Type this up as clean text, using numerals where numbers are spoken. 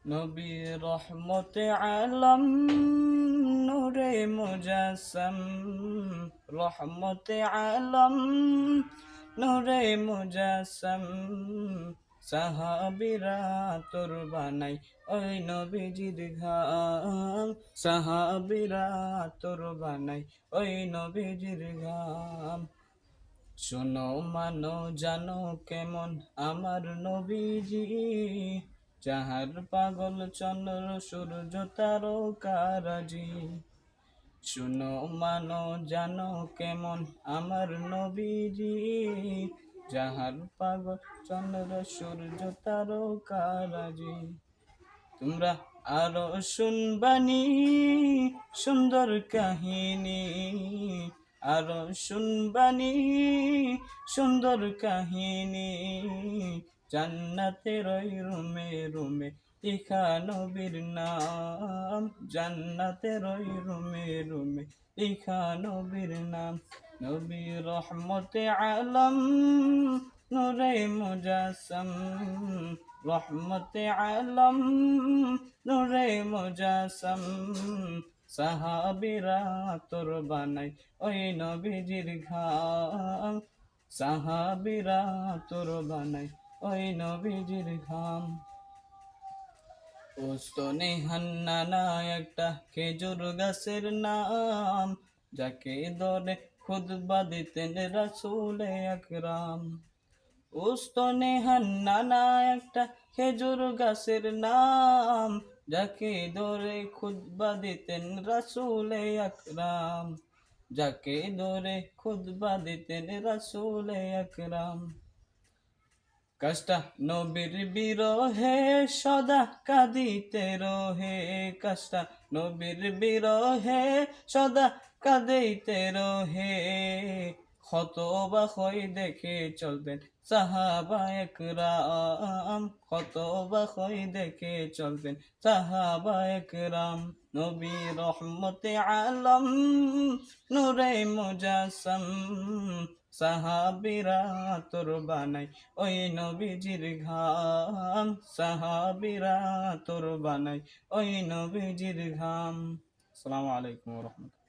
নবী রহমতে আলম নূরে মুজাসম, রহমতে আলম নূরে মুজাসম, সাহাবীরা তোর বানাই ওই নবীজির ঘাম, সাহাবীরা তোর বানাই ওই নবীজির ঘাম। শোনো মানো জানো কেমন আমার নবীজি, যাহার পাগল চন্দ্র সূর্য তারকারাজি। শোনো মানো জানো কেমন আমার নবীজি, যাহার পাগল চন্দ্র সূর্য তারকারাজি। তোমরা আরো শুনবানি সুন্দর কাহিনী, আরো শুনবানি সুন্দর কাহিনী, জান্নাতের ওই রুমে রুমে লিখা নবীর নাম, জান্নাতের ওই রুমে রুমে লিখা নবীর নাম। নবী রহমতে আলম নূরে মুজাসম, রহমতে আলম নূরে মুজাসম, সাহাবীরা তোর বানাই ওই নবীজির ঘাম, সাহাবীরা তোর বানাই ওই নবীজির ঘাম। উস্তনে হান্নানা একটা খেজুর গাছের নাম, যাকে ধরে খুতবা দিতেন রাসূলে আকরাম। উস্তনে হান্নানা একটা খেজুর গাছের নাম, যাকে ধরে খুতবা দিতেন রাসূলে আকরাম, যাকে ধরে খুতবা দিতেন রাসূলে আকরাম। কাজটা নবীর বিরহে সদা কাঁদিতে রহে, কাজটা নবীর বিরহে সদা কাঁদিতে রহে, হতবাক হয়ে দেখে চলবেন সাহাবা একরাম, হতবাক হয়ে দেখে চলবেন সাহাবা একরাম। নবী রহমতে আলম নূরে মুজাসম, সাহাবীরা তোর বানাই ওই নবীজির ঘাম, সাহাবীরা তোর বানাই ওই নবীজির ঘাম। আসসালামু আলাইকুম ওয়া রাহমাতুল্লাহ।